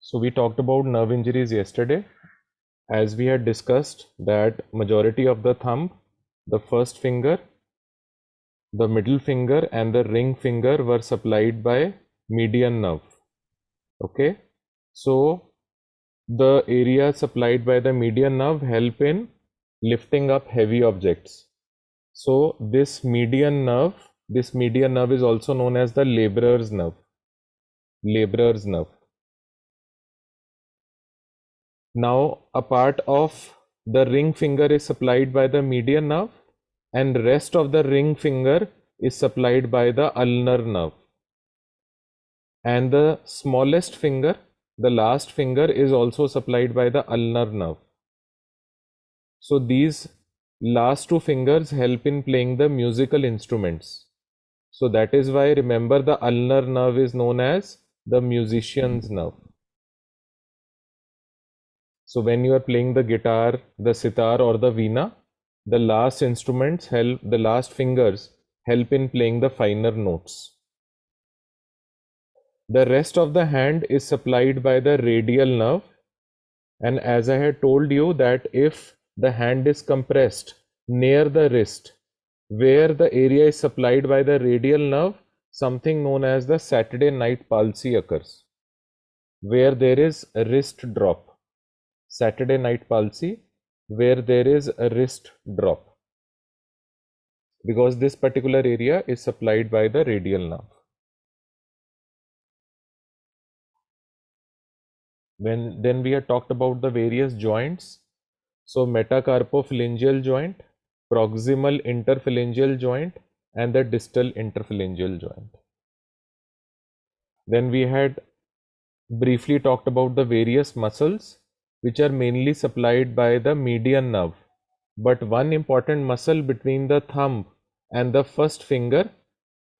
So we talked about nerve injuries yesterday. As we had discussed that majority of the thumb, the first finger, the middle finger and the ring finger were supplied by median nerve. Okay. So the area supplied by the median nerve help in lifting up heavy objects. So this median nerve is also known as the laborer's nerve. Laborer's nerve. Now, a part of the ring finger is supplied by the median nerve, and rest of the ring finger is supplied by the ulnar nerve. And the smallest finger, the last finger, is also supplied by the ulnar nerve. So these last two fingers help in playing the musical instruments. So that is why, remember, the ulnar nerve is known as the musician's nerve. So when you are playing the guitar, the sitar or the veena, the last fingers help in playing the finer notes. The rest of the hand is supplied by the radial nerve. And as I had told you that if the hand is compressed near the wrist, where the area is supplied by the radial nerve, something known as the Saturday night palsy occurs, where there is a wrist drop. Saturday night palsy, where there is a wrist drop, because this particular area is supplied by the radial nerve. Then we have talked about the various joints. So metacarpophalangeal joint, proximal interphalangeal joint, and the distal interphalangeal joint. Then we had briefly talked about the various muscles which are mainly supplied by the median nerve. But one important muscle between the thumb and the first finger,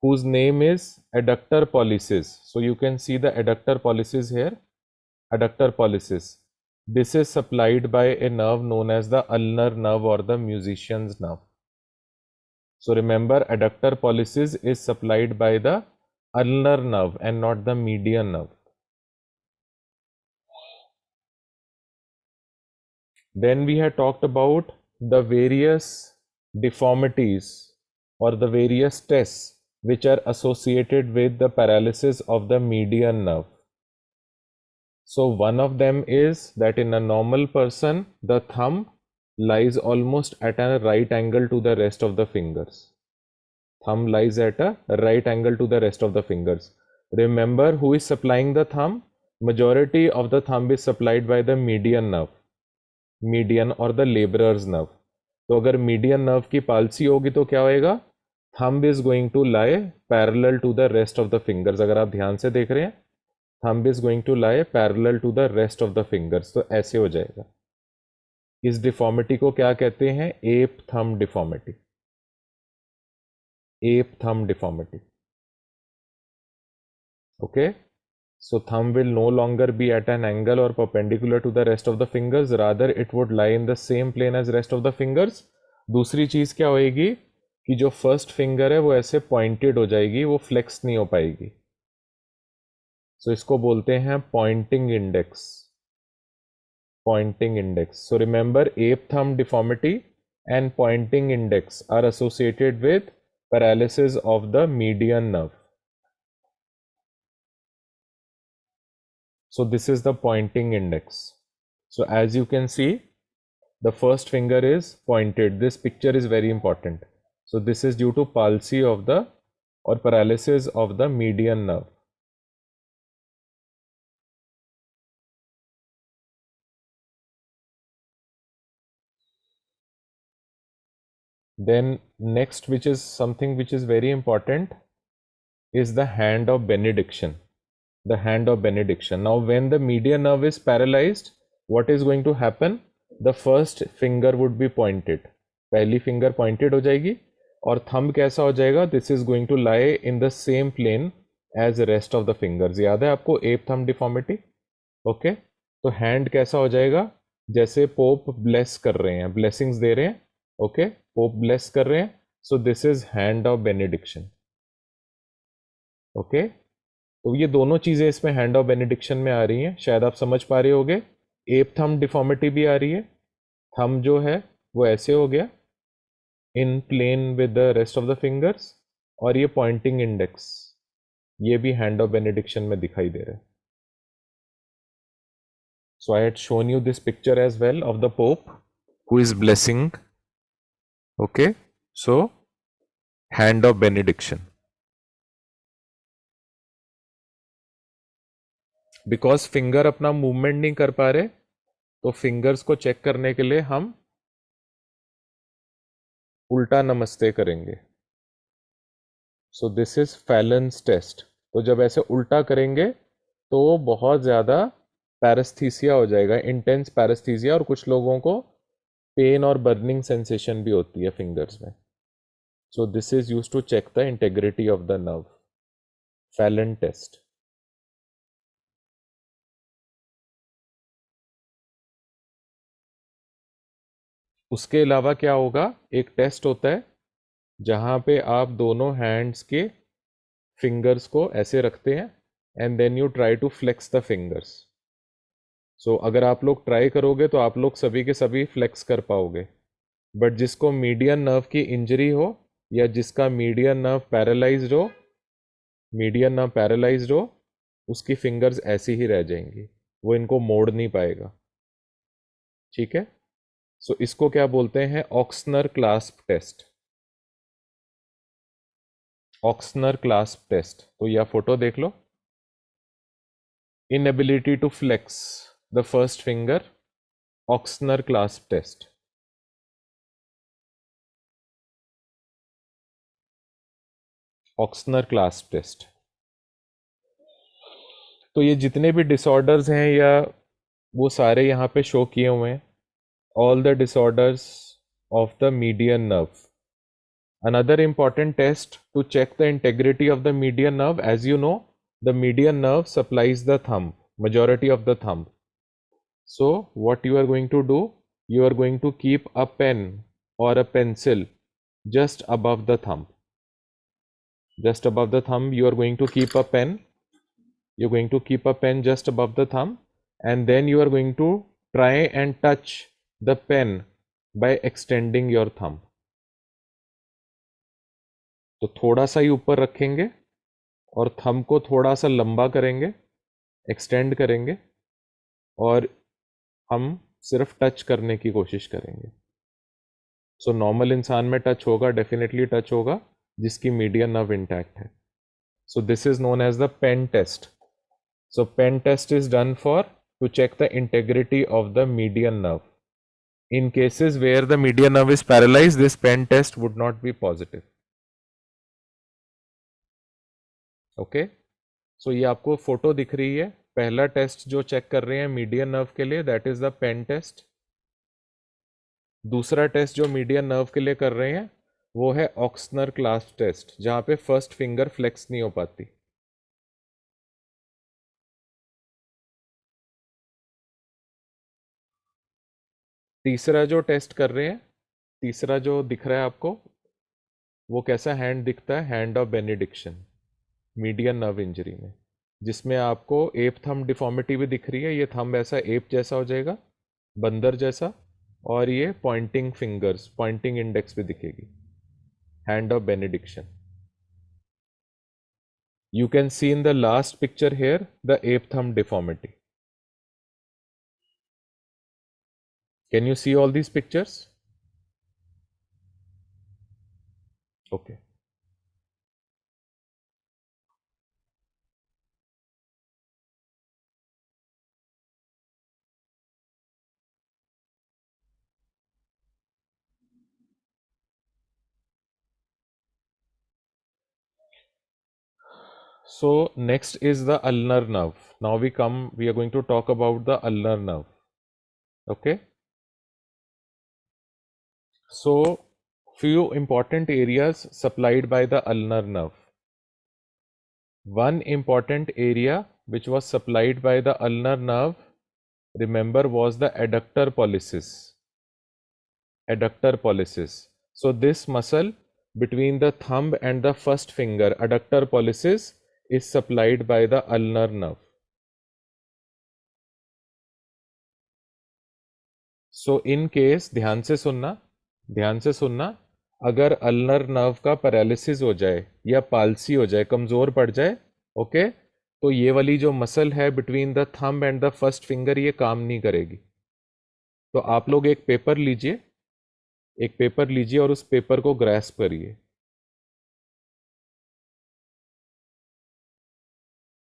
whose name is adductor pollicis. So you can see the adductor pollicis here, adductor pollicis. This is supplied by a nerve known as the ulnar nerve or the musician's nerve. So remember, adductor pollicis is supplied by the ulnar nerve and not the median nerve. Then we had talked about the various deformities or the various tests which are associated with the paralysis of the median nerve. So one of them is that in a normal person, the thumb lies almost at a right angle to the rest of the fingers. Thumb lies at a right angle to the rest of the fingers. Remember, who is supplying the thumb? Majority of the thumb is supplied by the median nerve. Median और the labourers nerve. तो अगर median nerve की palsy होगी तो क्या होएगा? Thumb is going to lie parallel to the rest of the fingers. अगर आप ध्यान से देख रहे हैं, thumb is going to lie parallel to the rest of the fingers. तो ऐसे हो जाएगा. इस डिफॉर्मिटी को क्या कहते हैं? App thumb deformity. App thumb deformity. Okay. So thumb will no longer be at an angle or perpendicular to the rest of the fingers, rather it would lie in the same plane as rest of the fingers. दूसरी चीज क्या होएगी कि जो first finger है वो ऐसे pointed हो जाएगी, वो फ्लेक्स नहीं हो पाएगी. सो इसको बोलते हैं pointing index. Pointing index. So remember, ape thumb deformity and pointing index are associated with paralysis of the median nerve. So this is the pointing index. So as you can see, the first finger is pointed. This picture is very important. So this is due to palsy of the or paralysis of the median nerve. Then next, which is something which is very important, is the hand of benediction. The hand of benediction. Now when the median nerve is paralyzed, what is going to happen? The first finger would be pointed. पहली finger pointed हो जाएगी और thumb कैसा हो जाएगा? This is going to lie in the same plane as the rest of the fingers. याद है आपको ape thumb deformity? ओके. तो hand कैसा हो जाएगा? जैसे पोप ब्लेस कर रहे हैं, ब्लेसिंग्स दे रहे हैं. ओके. पोप ब्लेस कर रहे हैं. सो this is hand of benediction. Okay. तो ये दोनों चीज़ें इसमें हैंड ऑफ बेनिडिक्शन में आ रही हैं, शायद आप समझ पा रहे होगे। एप थंब डिफॉर्मिटी भी आ रही है, थंब जो है वो ऐसे हो गया in plane with the rest of the fingers, और ये पॉइंटिंग इंडेक्स ये भी हैंड ऑफ बेनिडिक्शन में दिखाई दे रहा है. So I had shown you this picture as well of the Pope who is blessing. Okay, so hand of benediction. Because finger अपना movement नहीं कर पा रहे, तो फिंगर्स को चेक करने के लिए हम उल्टा नमस्ते करेंगे. So this is Phalen's test. तो जब ऐसे उल्टा करेंगे तो बहुत ज़्यादा पैरेस्थीसिया हो जाएगा, इंटेंस पैरेस्थीसिया, और कुछ लोगों को पेन और बर्निंग सेंसेशन भी होती है फिंगर्स में. So this is used to check the integrity of the nerve. Phalen test. उसके अलावा क्या होगा, एक टेस्ट होता है जहाँ पे आप दोनों हैंड्स के फिंगर्स को ऐसे रखते हैं and then you try to flex the fingers. So अगर आप लोग ट्राई करोगे तो आप लोग सभी के सभी फ्लेक्स कर पाओगे, बट जिसको मीडियन नर्व की इंजरी हो या जिसका मीडियन नर्व पैरालाइज्ड हो, उसकी फिंगर्स ऐसी ही रह जाएंगी, वो इनको मोड़ नहीं पाएगा. ठीक है. सो इसको क्या बोलते हैं, Ochsner clasp test. Ochsner clasp test. तो यह फोटो देख लो. Inability to flex the first finger, Ochsner clasp test. Ochsner clasp test. तो ये जितने भी डिसऑर्डर्स हैं या वो सारे यहाँ पे शो किए हुए हैं. All the disorders of the median nerve. Another important test to check the integrity of the median nerve, as you know, the median nerve supplies the thumb, majority of the thumb. So what you are going to do, you are going to keep a pen or a pencil just above the thumb. Just above the thumb, you are going to keep a pen. You're going to keep a pen just above the thumb, and then you are going to try and touch the pen by extending your thumb. तो थोड़ा सा ही ऊपर रखेंगे और thumb को थोड़ा सा लंबा करेंगे, एक्सटेंड करेंगे, और हम सिर्फ टच करने की कोशिश करेंगे. सो नॉर्मल इंसान में टच होगा, डेफिनेटली टच होगा, जिसकी मीडियन नर्व इंटैक्ट है. So this is known as the pen test. So pen test is done for to check the integrity of the median nerve. In cases where the median nerve is paralyzed, this pen test would not be positive. Okay. So ये आपको photo दिख रही है. पहला test जो check कर रहे हैं मीडियन नर्व के लिए, that is the pen test. दूसरा टेस्ट जो मीडियन नर्व के लिए कर रहे हैं वो है ऑक्सनर क्लास्प टेस्ट, जहां पे फर्स्ट फिंगर फ्लेक्स नहीं हो पाती. तीसरा जो टेस्ट कर रहे हैं, तीसरा जो दिख रहा है आपको, वो कैसा हैंड दिखता है, hand of benediction median nerve injury में, जिसमें आपको एप थंब डिफॉर्मिटी भी दिख रही है. ये थंब ऐसा एप जैसा हो जाएगा, बंदर जैसा, और ये पॉइंटिंग फिंगर्स, पॉइंटिंग इंडेक्स भी दिखेगी. Hand of benediction. You can see in the last picture here the ape thumb deformity. Can you see all these pictures? Okay. So next is the ulnar nerve. Now we are going to talk about the ulnar nerve. Okay. So few important areas supplied by the ulnar nerve. One important area which was supplied by the ulnar nerve, remember, was the adductor pollicis. Adductor pollicis. So this muscle between the thumb and the first finger, adductor pollicis, is supplied by the ulnar nerve. So in case, ध्यान से सुनना, अगर ulnar nerve का paralysis हो जाए या palsy हो जाए, कमजोर पड़ जाए, ओके, तो ये वाली जो मसल है between the thumb and the first finger ये काम नहीं करेगी. तो आप लोग एक पेपर लीजिए और उस पेपर को ग्रैस्प करिए.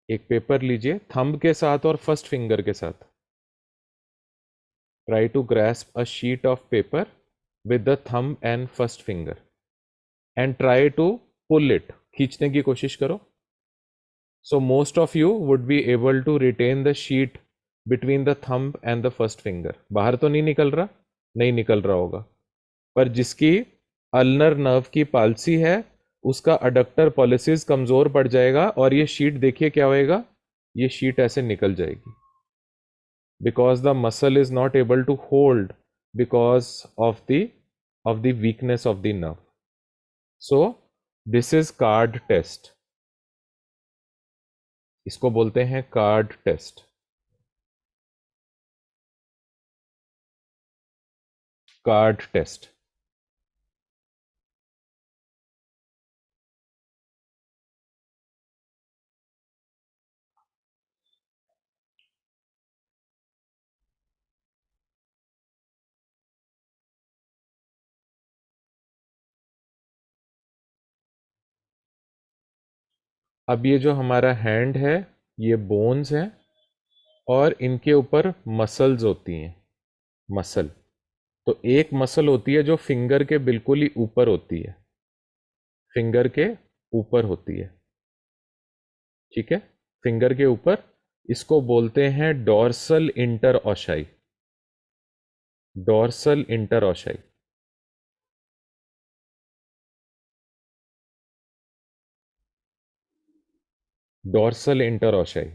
एक पेपर लीजिए थंब के साथ और फर्स्ट फिंगर के साथ. Try to grasp a sheet of paper with the thumb and first finger and try to pull it. खींचने की कोशिश करो. So most of you would be able to retain the sheet between the thumb and the first finger. बाहर तो नहीं निकल रहा? नहीं निकल रहा होगा. पर जिसकी अल्नर नर्व की पालसी है उसका अडक्टर पॉलिसिस कमजोर पड़ जाएगा और ये शीट देखिए क्या होएगा, ये शीट ऐसे निकल जाएगी. Because the muscle is not able to hold because of the weakness of the nerve. So this is card test. इसको बोलते हैं कार्ड टेस्ट. Card test. अब ये जो हमारा हैंड है ये बोन्स हैं और इनके ऊपर मसल्स होती हैं. मसल, तो एक मसल होती है जो फिंगर के बिल्कुल ही ऊपर होती है. फिंगर के ऊपर होती है, ठीक है, फिंगर के ऊपर. इसको बोलते हैं डॉर्सल इंटरओशाई. डॉर्सल इंटरओशाई. डॉर्सल इंटरओशाई.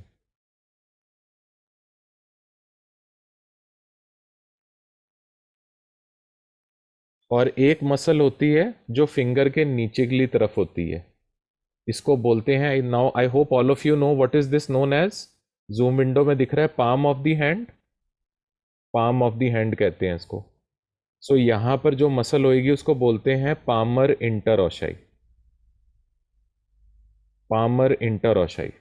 और एक मसल होती है जो फिंगर के नीचे की तरफ होती है. इसको बोलते हैं, now I hope all of you know what is this known as. Zoom window में दिख रहा है palm of the hand. Palm of the hand कहते हैं इसको. सो यहां पर जो मसल होएगी उसको बोलते हैं palmar interossei. Palmar interossei.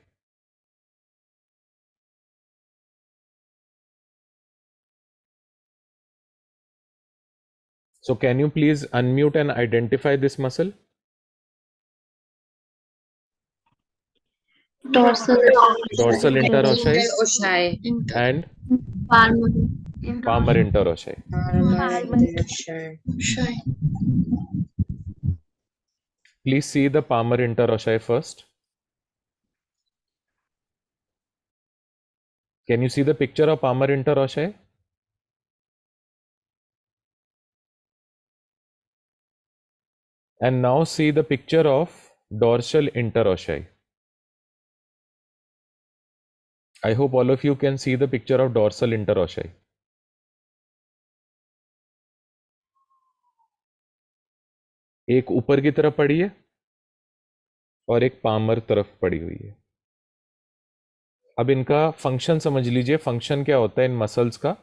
So can you please unmute and identify this muscle? Dorsal interosseous and palmar interosseous. Please see the palmar interosseous first. Can you see the picture of palmar interosseous? And now see the picture of dorsal interosseous. I hope all of you can see the picture of dorsal interosseous. एक ऊपर की तरफ पड़ी है और एक Palmer तरफ पड़ी हुई है. अब इनका फंक्शन समझ लीजिए. फंक्शन क्या होता है इन मसल्स का.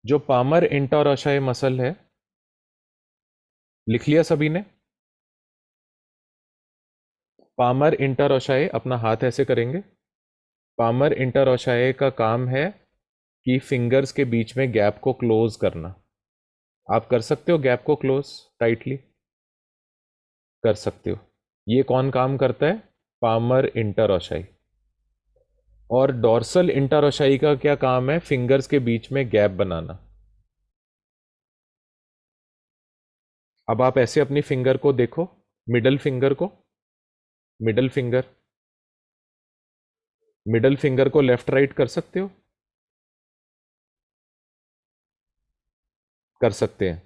जो पामर इंटरओशाई मसल है, लिख लिया सभी ने. पामर इंटरओशाई, अपना हाथ ऐसे करेंगे. पामर इंटरओशाई का काम है कि फिंगर्स के बीच में गैप को क्लोज करना. आप कर सकते हो गैप को क्लोज टाइटली, कर सकते हो. ये कौन काम करता है? पामर इंटरओशाई. और डॉर्सल इंटरओशाई का क्या काम है? फिंगर्स के बीच में गैप बनाना. अब आप ऐसे अपनी फिंगर को देखो, मिडल फिंगर को. मिडल फिंगर, मिडल फिंगर को लेफ्ट राइट कर सकते हो? कर सकते हैं.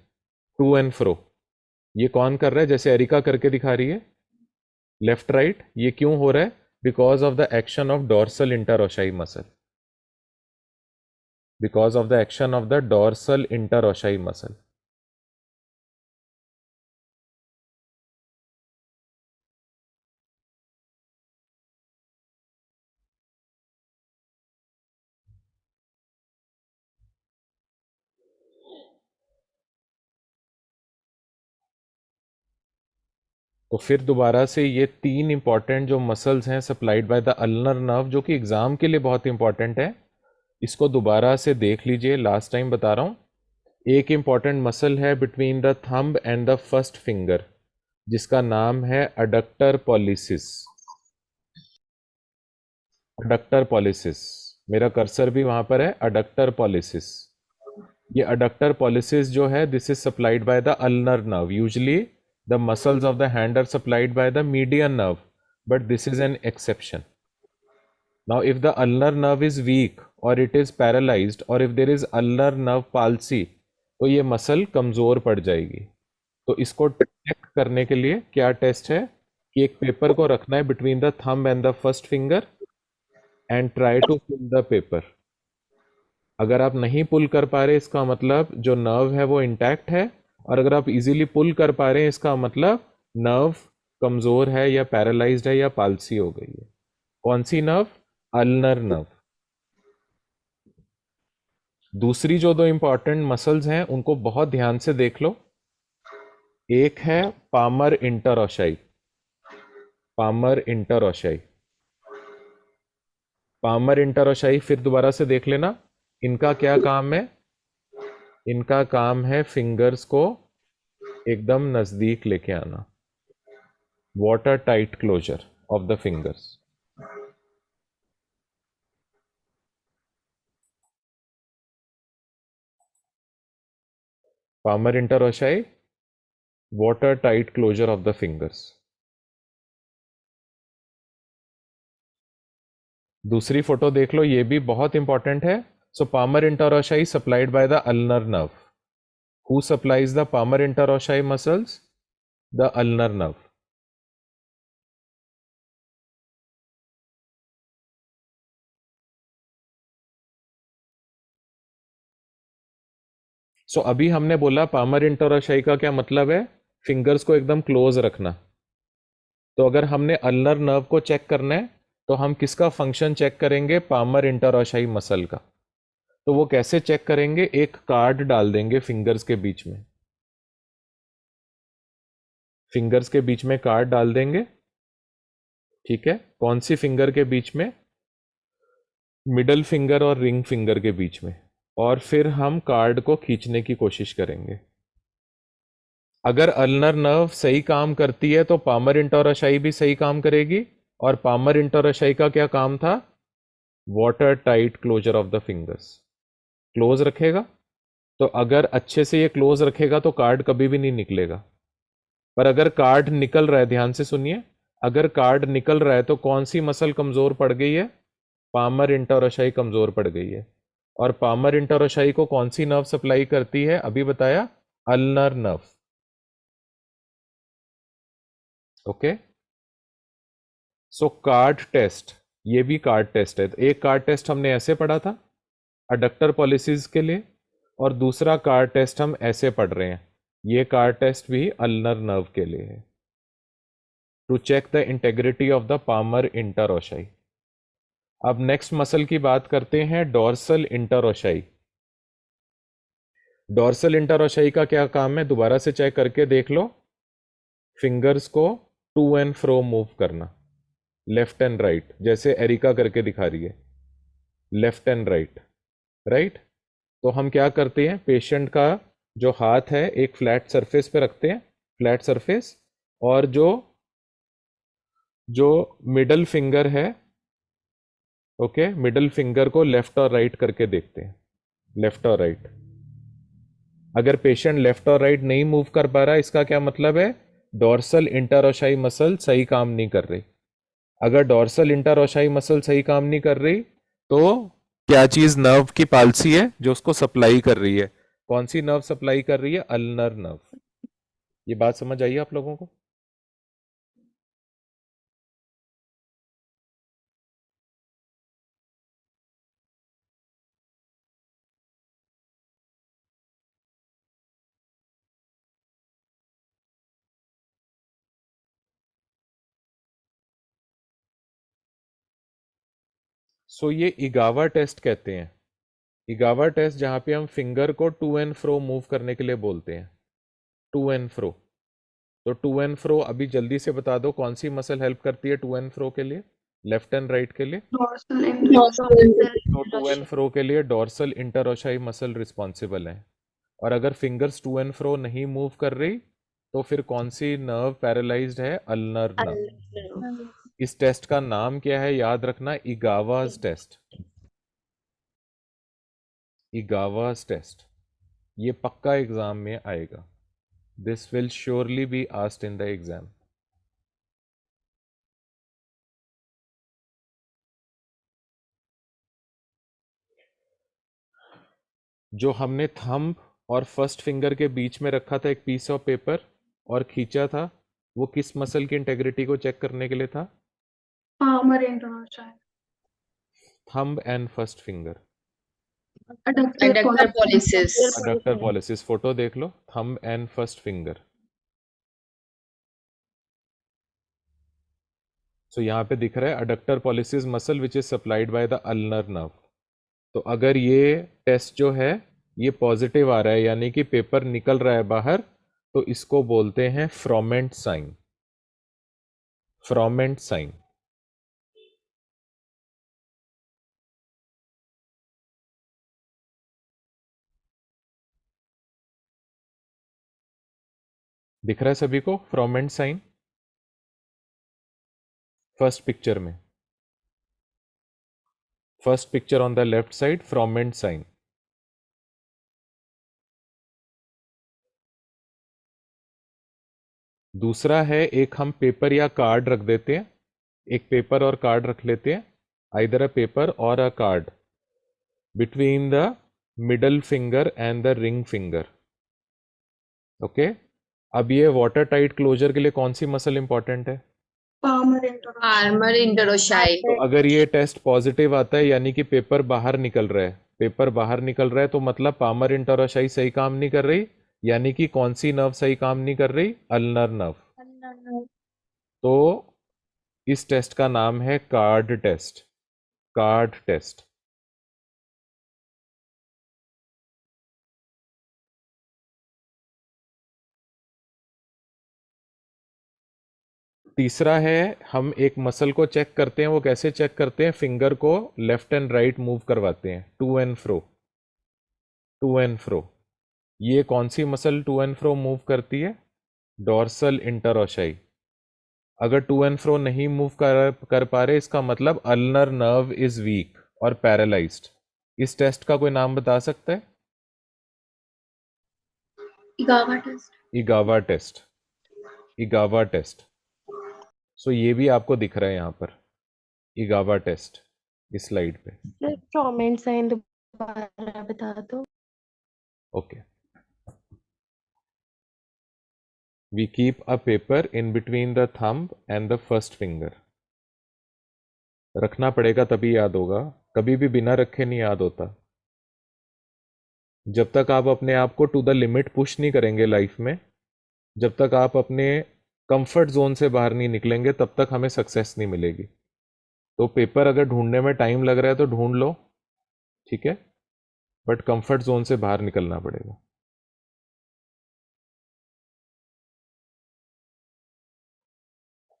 To and fro. ये कौन कर रहा है? जैसे एरिका करके दिखा रही है, लेफ्ट राइट. ये क्यों हो रहा है? Because of the action of dorsal interossei muscle. Because of the action of the dorsal interossei muscle. तो फिर दोबारा से ये तीन इंपॉर्टेंट जो मसल्स हैं supplied by the ulnar nerve, जो कि एग्जाम के लिए बहुत इंपॉर्टेंट है, इसको दोबारा से देख लीजिए। लास्ट टाइम बता रहा हूँ, एक इंपॉर्टेंट मसल है between the thumb and the first finger, जिसका नाम है अडक्टर पॉलिसिस। अडक्टर पॉलिसिस, मेरा कर्सर भी वहां पर है, अडक्टर पॉलिसिस। ये अडक्टर पॉलिसिस जो है, this is supplied by the ulnar nerve. Usually the muscles of the hand are supplied by the median nerve, but this is an exception. Now, if the ulnar nerve is weak or it is paralyzed or if there is ulnar nerve palsy, तो ये muscle कमज़ोर पड़ जाएगी। तो इसको check करने के लिए क्या टेस्ट है कि एक पेपर को रखना है between the thumb and the first finger and try to pull the paper. अगर आप नहीं पुल कर पा रहे, इसका मतलब जो नर्व है वो इंटैक्ट है, और अगर आप इजीली पुल कर पा रहे हैं, इसका मतलब नर्व कमज़ोर है या पैरालाइज्ड है या पालसी हो गई है। कौन सी नर्व? Ulnar nerve. दूसरी जो दो इंपॉर्टेंट मसल्स हैं उनको बहुत ध्यान से देख लो। एक है Palmer interossei. Palmar interossei, palmar इंटरओशाई फिर दोबारा से देख लेना। इनका क्या काम है? इनका काम है फिंगर्स को एकदम नजदीक लेके आना, water tight closure of the fingers. Palmar interossei, water tight closure of the fingers. दूसरी फोटो देख लो, ये भी बहुत इंपॉर्टेंट है। So palmar interossei supplied by the ulnar nerve. Who supplies the palmar interossei muscles? The ulnar nerve. So अभी हमने बोला पामर इंटरोशाई का क्या मतलब है? फिंगर्स को एकदम क्लोज रखना। तो अगर हमने अल्नर नर्व को चेक करना है, तो हम किसका फंक्शन चेक करेंगे? पामर इंटरोशाई मसल का। तो वो कैसे चेक करेंगे? एक कार्ड डाल देंगे फिंगर्स के बीच में। फिंगर्स के बीच में कार्ड डाल देंगे, ठीक है? कौन सी फिंगर के बीच में? मिडल फिंगर और रिंग फिंगर के बीच में। और फिर हम कार्ड को खींचने की कोशिश करेंगे। अगर अल्नर नर्व सही काम करती है तो पामर इंटोराशाई भी सही काम करेगी। और पामर इंटोराशाई का क्या काम था? Water tight closure of the fingers, close रखेगा। तो अगर अच्छे से ये क्लोज रखेगा तो कार्ड कभी भी नहीं निकलेगा। पर अगर कार्ड निकल रहा है, ध्यान से सुनिए, अगर कार्ड निकल रहा है तो कौन सी मसल कमजोर पड़ गई है? पामर इंटोराशाई कमजोर पड़ गई है। और पामर इंटोराशाई को कौन सी नर्व सप्लाई करती है? अभी बताया, अल्नर नर्व। ओके, सो कार्ड टेस्ट, ये भी कार्ड टेस्ट है। एक कार्ड टेस्ट हमने ऐसे पढ़ा था अडक्टर पॉलिसीज के लिए, और दूसरा कार्ड टेस्ट हम ऐसे पढ़ रहे हैं। ये कार्ड टेस्ट भी अल्नर नर्व के लिए है, to check the integrity of the palmar interossei. अब नेक्स्ट मसल की बात करते हैं, डोर्सल इंटरओशाई। डोर्सल इंटरओशाई का क्या काम है? दोबारा से चेक करके देख लो। फिंगर्स को टू एंड फ्रो मूव करना, लेफ्ट एंड राइट, जैसे एरिका करके दिखा रही है, लेफ्ट एंड राइट। राइट, तो हम क्या करते हैं, पेशेंट का जो हाथ है एक फ्लैट सरफेस पे रखते हैं, फ्लैट सरफेस, और जो जो मिडल फिंगर है, ओके, मिडल फिंगर को लेफ्ट और राइट करके देखते हैं, लेफ्ट और राइट। अगर पेशेंट लेफ्ट और राइट नहीं मूव कर पा रहा, इसका क्या मतलब है? डोर्सल इंटरओशाई मसल सही काम नहीं कर रही। अगर डोर्सल इंटरओशाई मसल सही काम नहीं कर रही, तो क्या चीज नर्व की पालसी है जो उसको सप्लाई कर रही है? कौन सी नर्व सप्लाई कर रही है? Ulnar nerve. ये बात समझ आई आप लोगों को? सो ये इगावा टेस्ट कहते हैं। इगावा टेस्ट, जहां पे हम फिंगर को टू एंड फ्रो मूव करने के लिए बोलते हैं, टू एंड फ्रो। तो टू एंड फ्रो अभी जल्दी से बता दो, कौन सी मसल हेल्प करती है टू एंड फ्रो के लिए, लेफ्ट एंड राइट के लिए? तो टू एंड फ्रो के लिए डोर्सल इंटरोशाई मसल रिस्पॉन्सिबल है। और अगर फिंगर्स टू एंड फ्रो नहीं मूव कर रही तो फिर कौन सी नर्व पैरालाइज्ड है? Ulnar nerve. इस टेस्ट का नाम क्या है, याद रखना, इगावास टेस्ट। इगावास टेस्ट, ये पक्का एग्जाम में आएगा। This will surely be asked in the exam. जो हमने थंब और फर्स्ट फिंगर के बीच में रखा था एक पीस ऑफ पेपर और खींचा था, वो किस मसल की इंटेग्रिटी को चेक करने के लिए था? Palmar interossei. Thumb and first finger, adductor pollicis. Adductor pollicis. Photo देख लो, thumb and first finger. So यहाँ पे दिख रहा है adductor pollicis muscle which is supplied by the ulnar nerve. तो अगर ये टेस्ट जो है ये पॉजिटिव आ रहा है, यानी कि पेपर निकल रहा है बाहर, तो इसको बोलते हैं फ्रोमेंट साइन। फ्रोमेंट साइन। दिख रहा है सभी को फ्रोमेंट साइन? फर्स्ट पिक्चर में, first picture on the left side, Froment sign. दूसरा है, एक हम पेपर या कार्ड रख देते हैं, एक पेपर और कार्ड रख लेते हैं, आइदर अ पेपर और अ card between the middle finger and the ring finger. Okay, अब ये वाटर टाइट क्लोजर के लिए कौन सी मसल इंपॉर्टेंट है? Palmar interosseous. तो अगर ये टेस्ट पॉजिटिव आता है यानी कि पेपर बाहर निकल रहा है, पेपर बाहर निकल रहा है तो मतलब पामर इंटरोशाई सही काम नहीं कर रही, यानी कि कौन सी नर्व सही काम नहीं कर रही? Ulnar nerve. तो इस टेस्ट का नाम है कार्ड टेस्ट। Card test. तीसरा है, हम एक मसल को चेक करते हैं, वो कैसे चेक करते हैं? फिंगर को लेफ्ट एंड राइट मूव करवाते हैं, to and fro, to and fro. ये कौन सी muscle to and fro move करती है? Dorsal interossei. अगर टू एंड फ्रो नहीं मूव कर पा रहे, इसका मतलब अल्नर नर्व इज वीक और पैरालाइज्ड। इस टेस्ट का कोई नाम बता सकता है? इगावा टेस्ट। इगावा टेस्ट। इगावा टेस्ट। सो ये भी आपको दिख रहा है यहाँ पर, इगावा टेस्ट, इस स्लाइड पे। फ्रोमेंट साइन दोबारा बता दो। Okay, we keep a paper in between the thumb and the first finger। रखना पड़ेगा तभी याद होगा, कभी भी बिना रखे नहीं याद होता। जब तक आप अपने आप को टू द लिमिट पुश नहीं करेंगे लाइफ में, जब तक आप अपने कंफर्ट जोन से बाहर नहीं निकलेंगे, तब तक हमें सक्सेस नहीं मिलेगी। तो पेपर अगर ढूंढने में टाइम लग रहा है तो ढूंढ लो, ठीक है, बट कंफर्ट जोन से बाहर निकलना पड़ेगा।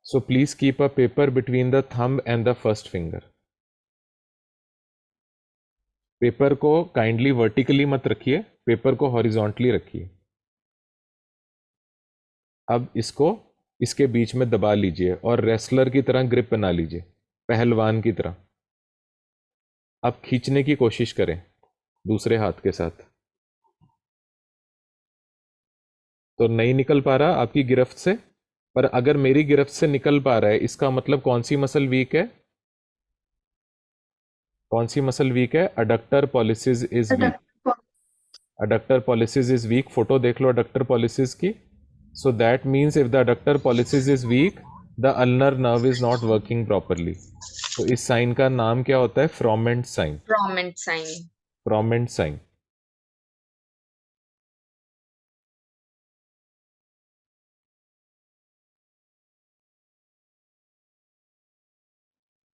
So please keep a paper between the thumb and the first finger। Paper को काइंडली वर्टिकली मत रखिए, पेपर को हॉरिजॉन्टली रखिए। अब इसको इसके बीच में दबा लीजिए और रेसलर की तरह ग्रिप बना लीजिए, पहलवान की तरह। अब खींचने की कोशिश करें दूसरे हाथ के साथ, तो नहीं निकल पा रहा आपकी गिरफ्त से, पर अगर मेरी गिरफ्त से निकल पा रहा है, इसका मतलब कौन सी मसल वीक है? कौन सी मसल वीक है? Adductor pollicis is weak. Adductor pollicis is weak. Photo देख लो अडक्टर पॉलिसिस की। So that means if the adductor pollicis is weak, the ulnar nerve is not working properly. तो इस sign का नाम क्या होता है? फ्रोमेंट साइन। Froment sign. फ्रोमेंट साइन।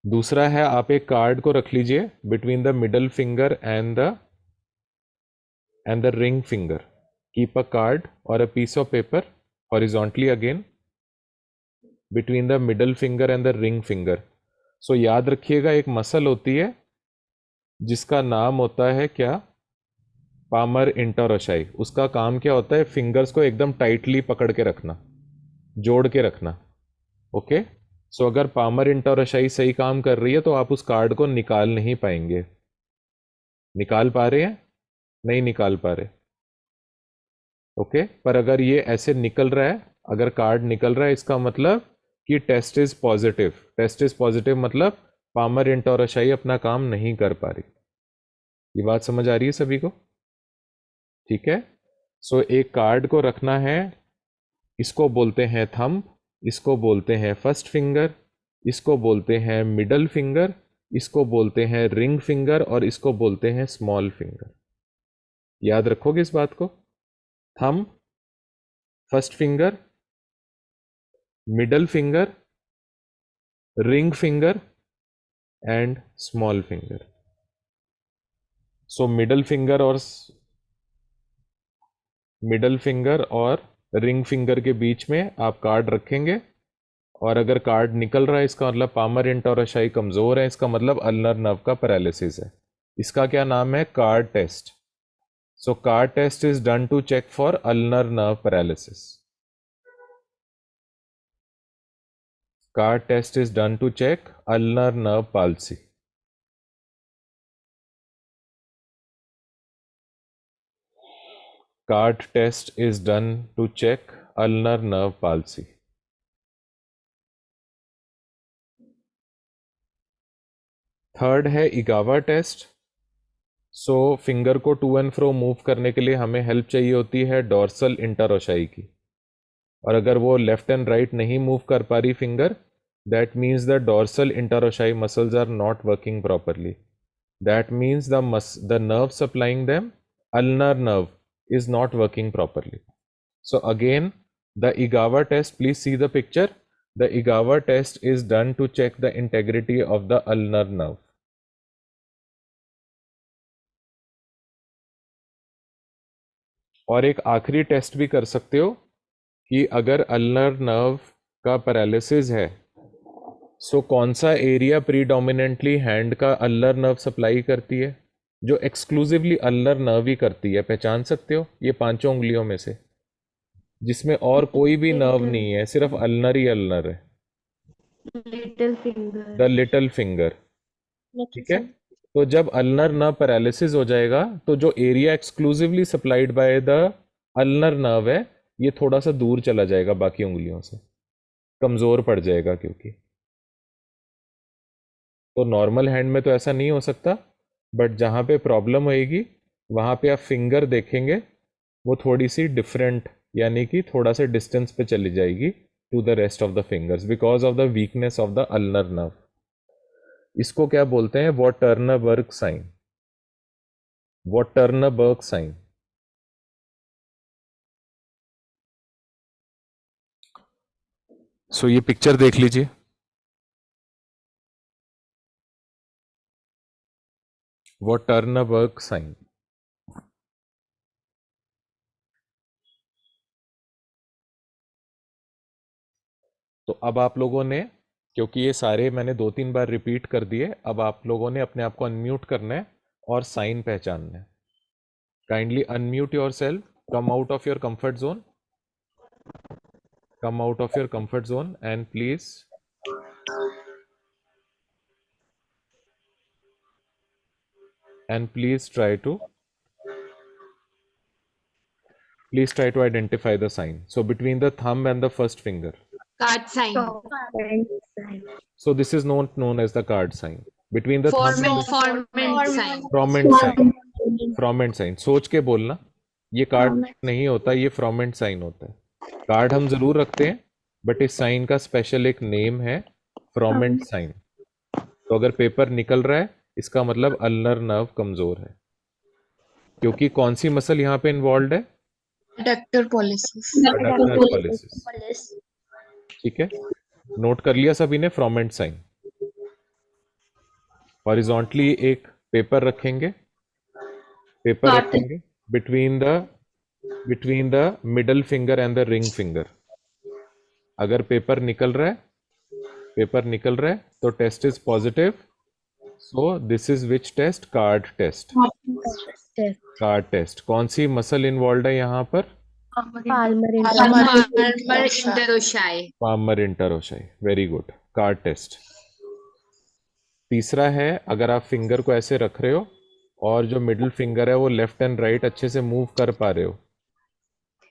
दूसरा है, आप एक कार्ड को रख लीजिए between the middle finger and the ring finger. Keep a card और a piece of paper horizontally again between the middle finger and the ring finger. So याद रखिएगा एक मसल होती है जिसका नाम होता है क्या, पामर इंटरोशाई. उसका काम क्या होता है, फिंगर्स को एकदम टाइटली पकड़ के रखना, जोड़ के रखना. ओके, सो अगर पामर इंटरोशाई सही काम कर रही है तो आप उस कार्ड को निकाल नहीं पाएंगे. निकाल पा रहे हैं? नहीं निकाल पा रहे. ओके, पर अगर ये ऐसे निकल रहा है, अगर कार्ड निकल रहा है, इसका मतलब कि test is positive. Test is positive मतलब पामर इंटरोशाई अपना काम नहीं कर पा रही. ये बात समझ आ रही है सभी को? ठीक है. सो एक कार्ड को रखना है, इसको बोलते हैं थंब, इसको बोलते हैं फर्स्ट फिंगर, इसको बोलते हैं मिडल फिंगर, इसको बोलते हैं रिंग फिंगर और इसको बोलते हैं स्मॉल फिंगर. याद रखोगे इस बात को? Thumb, first finger, middle finger, ring finger and small finger. So middle finger और रिंग फिंगर के बीच में आप कार्ड रखेंगे और अगर कार्ड निकल रहा है इसका मतलब पामर इंटरोशाई कमजोर है, इसका मतलब अल्नर नर्व का पैरालिसिस है. इसका क्या नाम है? Card test. So card test is done to check for ulnar nerve paralysis. Card test is done to check ulnar nerve palsy. Card test is done to check ulnar nerve palsy. Third है इगावा test. सो finger को to and fro move करने के लिए हमें help चाहिए होती है dorsal इंटरोशाई की, और अगर वो लेफ्ट एंड राइट नहीं मूव कर पा रही finger, that means the dorsal interossei muscles are not working properly. That means the nerve supplying them, ulnar nerve, is not working properly. So again, the Igawa test, please see the picture. The Igawa test is done to check the integrity of the ulnar nerve. और एक आखिरी test भी कर सकते हो कि अगर ulnar nerve का पैरालिसिस है, सो कौन सा एरिया प्रीडोमिनेंटली हैंड का अल्नर नर्व सप्लाई करती है, जो एक्सक्लूसिवली अल्नर नर्व ही करती है. पहचान सकते हो ये पांचों उंगलियों में से, जिसमें और कोई भी नर्व नहीं है, सिर्फ अल्नर ही अल्नर है. Little finger. The little finger. ठीक है. तो जब अल्नर नर्व पैरालिसिस हो जाएगा तो जो area exclusively supplied by the ulnar nerve है, ये थोड़ा सा दूर चला जाएगा बाकी उंगलियों से, कमजोर पड़ जाएगा. क्योंकि तो नॉर्मल हैंड में तो ऐसा नहीं हो सकता, बट जहाँ पे प्रॉब्लम होएगी वहाँ पे आप फिंगर देखेंगे वो थोड़ी सी डिफरेंट, यानी कि थोड़ा सा डिस्टेंस पे चली जाएगी to the rest of the fingers because of the weakness of the ulnar nerve. इसको क्या बोलते हैं? वॉटर्नबर्ग साइन. वॉटर्नबर्ग साइन. सो ये पिक्चर देख लीजिए. वॉटर्नबर्ग साइन. तो अब आप लोगों ने, क्योंकि ये सारे मैंने 2-3 बार रिपीट कर दिए, अब आप लोगों ने अपने आप को अनम्यूट करना है और साइन पहचानना है. Kindly unmute your self, come out of your comfort zone, come out of your comfort zone and please try to identify the sign. So between the thumb and the first finger, Card sign. so this is known as the card sign. Between the thumb and the Formant sign. fromant sign. Froment sign. सोच के बोलना, ये card नहीं होता, ये फ्रॉमेंट sign होता है. Card हम जरूर रखते हैं बट इस साइन का स्पेशल एक नेम है, फ्रॉमेंट साइन. तो अगर पेपर निकल रहा है इसका मतलब अल्नर नर्व कमजोर है. क्योंकि कौन सी मसल यहाँ पे इन्वॉल्व है? Adductor pollicis. Adductor pollicis. ठीक है, नोट कर लिया सभी ने फ्रॉमेंट साइन. हॉरिजॉन्टली एक पेपर रखेंगे, between the middle finger and the ring finger. अगर पेपर निकल रहा है तो test is positive. So this is which test? Card test. Card test. कौन सी मसल इन्वॉल्व है यहाँ पर? Palmer interossei. Palmar interossei. Very good. Card test. तीसरा है, अगर आप फिंगर को ऐसे रख रहे हो और जो मिडिल फिंगर है वो लेफ्ट एंड राइट अच्छे से मूव कर पा रहे हो,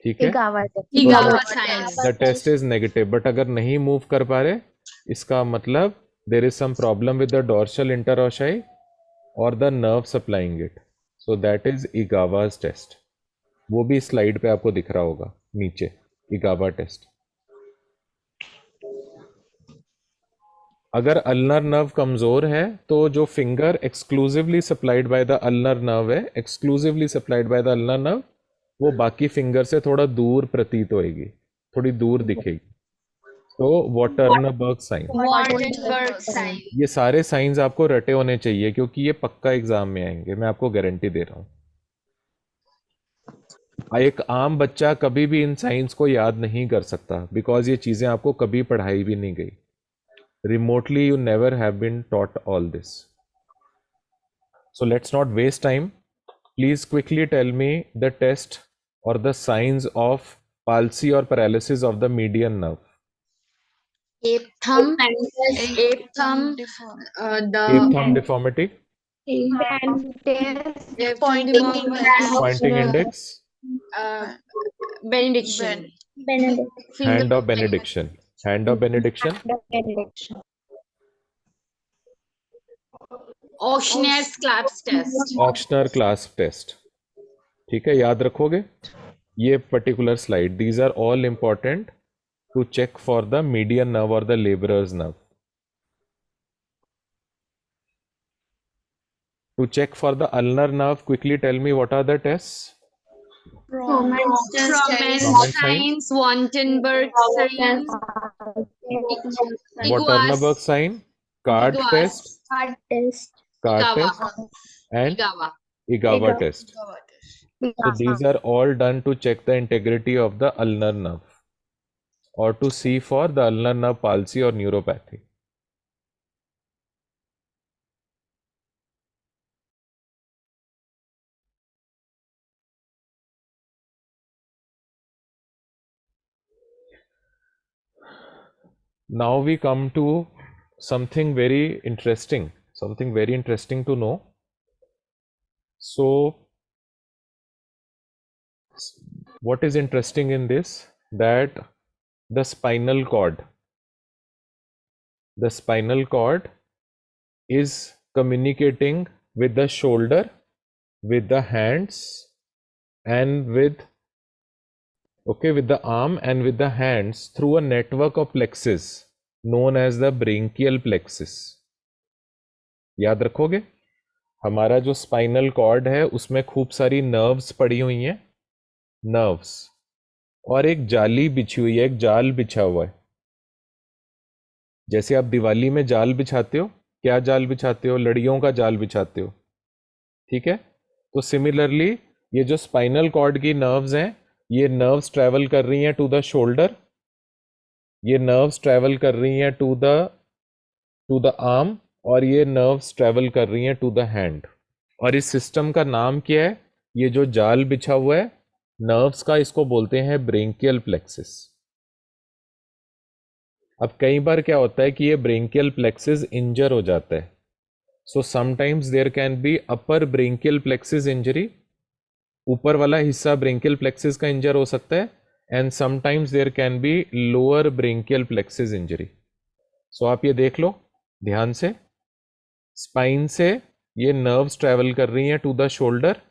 ठीक है, Igawa sign. The test is negative. But अगर नहीं मूव कर पा रहे, इसका मतलब there is some problem with the dorsal interossei और the nerve supplying it. So that is Igawa's test. वो भी स्लाइड पे आपको दिख रहा होगा नीचे, इगावा टेस्ट. अगर अल्नर नर्व कमजोर है तो जो finger exclusively supplied by the ulnar nerve है, exclusively supplied by the ulnar nerve, वो बाकी फिंगर से थोड़ा दूर प्रतीत होएगी, थोड़ी दूर दिखेगी. तो वॉटरनबर्ग साइन. Wartenberg sign. ये सारे साइंस आपको रटे होने चाहिए क्योंकि ये पक्का एग्जाम में आएंगे, मैं आपको गारंटी दे रहा हूँ. एक आम बच्चा कभी भी इन साइंस को याद नहीं कर सकता बिकॉज ये चीजें आपको कभी पढ़ाई भी नहीं गई. Remotely, you never have been taught all this. So let's not waste time. Please quickly tell me the test or the signs of palsy or paralysis of the median nerve. Ape thumb. Ape thumb. The Ape thumb deformity, pointing pointing index, benediction. hand of benediction, hand of benediction, Auchnier's clasp test. Auchner clasp test. ठीक है, याद रखोगे ये particular slide. These are all important to check for the median nerve or the laborer's nerve. To check for the ulnar nerve, quickly tell me what are the tests? Fromen's Fromen's Fromen's signs. Wartenberg signs. Waterberg sign, card Iguas. test, card Igawa. test, and Igawa. Igawa test. So these are all done to check the integrity of the ulnar nerve or to see for the ulnar nerve palsy or neuropathy. Now we come to something very interesting to know. So what is interesting in this? That the spinal cord is communicating with the shoulder, with the hands, and with the arm and with the hands through a network of plexus known as the brachial plexus. याद रखोगे, हमारा जो spinal cord है उसमें खूब सारी nerves पड़ी हुई हैं, नर्व्स, और एक जाली बिछी हुई है, एक जाल बिछा हुआ है. जैसे आप दिवाली में जाल बिछाते हो, क्या जाल बिछाते हो? लड़ियों का जाल बिछाते हो, ठीक है. तो सिमिलरली ये जो स्पाइनल कॉर्ड की नर्व्स हैं, ये नर्व्स ट्रैवल कर रही हैं टू द शोल्डर, ये नर्व्स ट्रैवल कर रही हैं टू द आर्म, और ये नर्व्स ट्रैवल कर रही हैं टू द हैंड. और इस सिस्टम का नाम क्या है? ये जो जाल बिछा हुआ है नर्व्स का, इसको बोलते हैं ब्रेंकियल प्लेक्सिस. अब कई बार क्या होता है कि ये ब्रेंकियल प्लेक्सिस इंजर हो जाता है. So sometimes there can be upper brachial plexus injury, ऊपर वाला हिस्सा ब्रेंकियल प्लेक्सिस का इंजर हो सकता है, and sometimes there can be lower brachial plexus injury. So आप ये देख लो ध्यान से, स्पाइन से ये नर्व्स ट्रैवल कर रही हैं to the shoulder,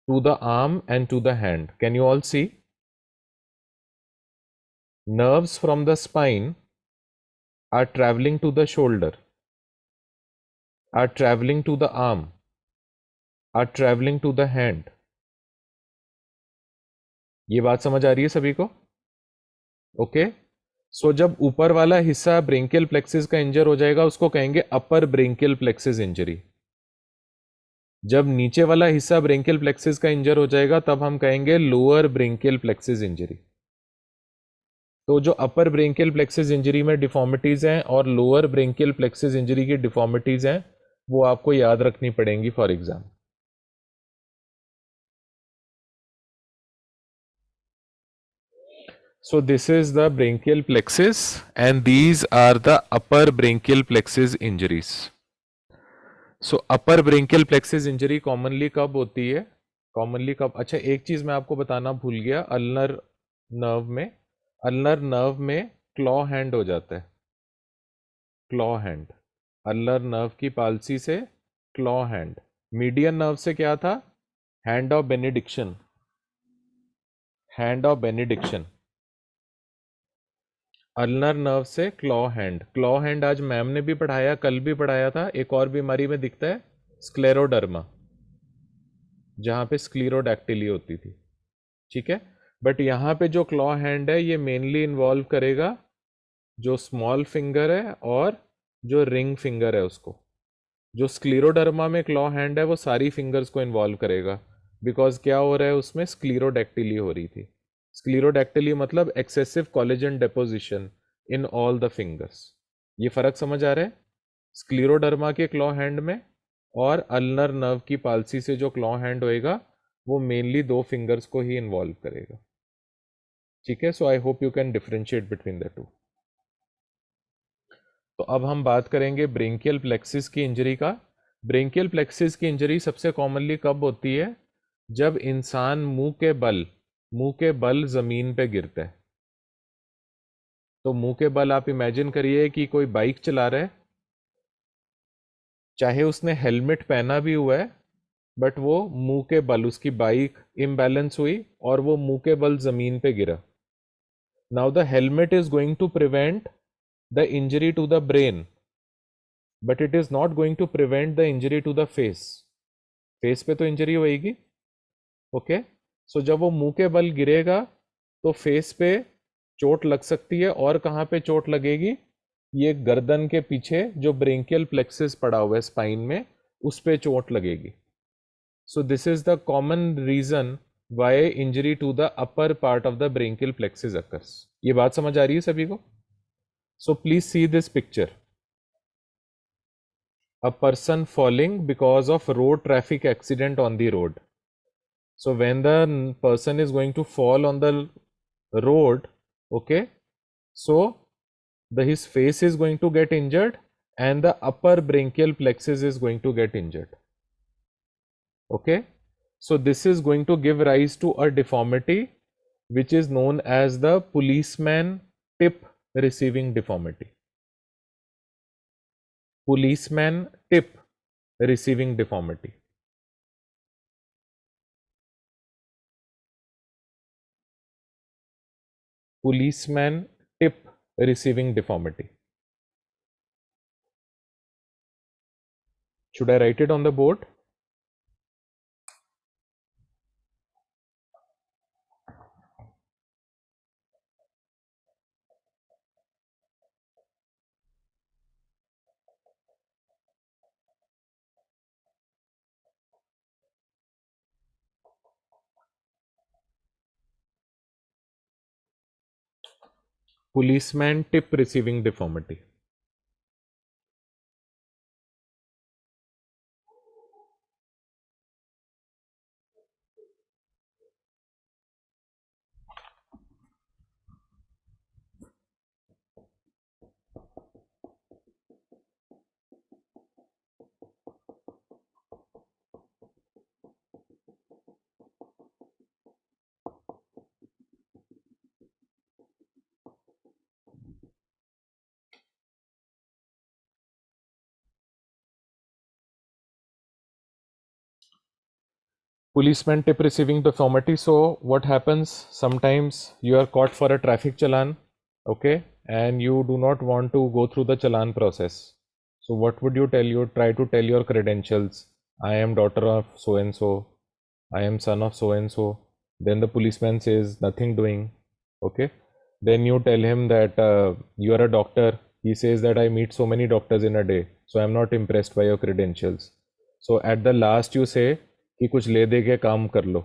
to the arm and to the hand. Can you all see? Nerves from the spine are traveling to the shoulder, are traveling to the arm, are traveling to the hand. ये बात समझ आ रही है सभी को? Okay. सो जब ऊपर वाला हिस्सा ब्रेंकियल प्लेक्सिस का इंजर हो जाएगा उसको कहेंगे अपर ब्रेंकियल प्लेक्सिस इंजरी. जब नीचे वाला हिस्सा ब्रेंकियल प्लेक्सिस का इंजर हो जाएगा तब हम कहेंगे लोअर ब्रेंकियल प्लेक्सिस इंजरी. तो जो अपर ब्रेंकियल प्लेक्सिस इंजरी में डिफॉर्मिटीज़ हैं और लोअर ब्रेंकियल प्लेक्सिस इंजरी की डिफॉर्मिटीज़ हैं, वो आपको याद रखनी पड़ेंगी for exam. So this is the brachial plexus and these are the upper brachial plexus injuries. So upper brachial plexus injury commonly कब होती है? Commonly कब? अच्छा, एक चीज मैं आपको बताना भूल गया. अल्नर नर्व में क्लॉ हैंड हो जाता है. Claw hand. अल्नर नर्व की पालसी से क्लॉ हैंड. मीडियन नर्व से क्या था? Hand of benediction. Hand of benediction. Ulnar nerve से क्लॉ हैंड. क्लॉ हैंड आज मैम ने भी पढ़ाया, कल भी पढ़ाया था. एक और बीमारी में दिखता है, स्क्लेरोडर्मा, जहां पे स्क्लीरोडैक्टिली होती थी. ठीक है, बट यहाँ पे जो क्लॉ हैंड है ये मेनली इन्वॉल्व करेगा जो स्मॉल फिंगर है और जो रिंग फिंगर है उसको. जो स्क्लीरोडर्मा में क्लॉ हैंड है वो सारी फिंगर्स को इन्वॉल्व करेगा, बिकॉज क्या हो रहा है उसमें, स्क्लीरोडैक्टिली हो रही थी. स्क्लीरोडैक्टिली मतलब excessive collagen deposition in all the fingers. ये फर्क समझ आ रहा है? स्क्लीरोडर्मा के क्लॉ हैंड में और अल्नर नर्व की पालसी से जो क्लॉ हैंड होएगा वो मेनली दो फिंगर्स को ही इन्वॉल्व करेगा. ठीक है, so I hope you can differentiate between the two. तो अब हम बात करेंगे ब्रेंकियल प्लेक्सिस की इंजरी का. ब्रेंकियल प्लेक्सिस की इंजरी सबसे कॉमनली कब होती है? जब इंसान मुंह के बल जमीन पे गिरता है. तो मुंह के बल आप इमेजिन करिए कि कोई बाइक चला रहा है, चाहे उसने हेलमेट पहना भी हुआ है, बट वो मुंह के बल, उसकी बाइक इम्बैलेंस हुई और वो मुंह के बल जमीन पे गिरा. Now the helmet is going to prevent the injury to the brain, but it is not going to prevent the injury to the face. Face पे तो इंजरी होएगी. ओके, सो जब वो मुंह के बल गिरेगा तो फेस पे चोट लग सकती है. और कहाँ पे चोट लगेगी? ये गर्दन के पीछे जो ब्रेंकियल प्लेक्सिस पड़ा हुआ है स्पाइन में, उस पे चोट लगेगी. So this is the common reason why injury to the upper part of the brachial plexus occurs. ये बात समझ आ रही है सभी को? So please see this picture. A person falling because of road traffic accident on the road. So when the person is going to fall on the road, okay, so his face is going to get injured and the upper brachial plexus is going to get injured. Okay, so this is going to give rise to a deformity which is known as the policeman tip receiving deformity. Policeman tip receiving deformity. Policeman tip receiving deformity. Should I write it on the board? Policeman tip receiving deformity. Policeman tip receiving deformity. So what happens? Sometimes you are caught for a traffic challan, okay, and you do not want to go through the challan process. So what would you tell? You try to tell your credentials. I am daughter of so and so. I am son of so and so. Then the policeman says nothing doing. Okay. Then you tell him that you are a doctor. He says that I meet so many doctors in a day, so I am not impressed by your credentials. So at the last you say कि कुछ ले दे के काम कर लो.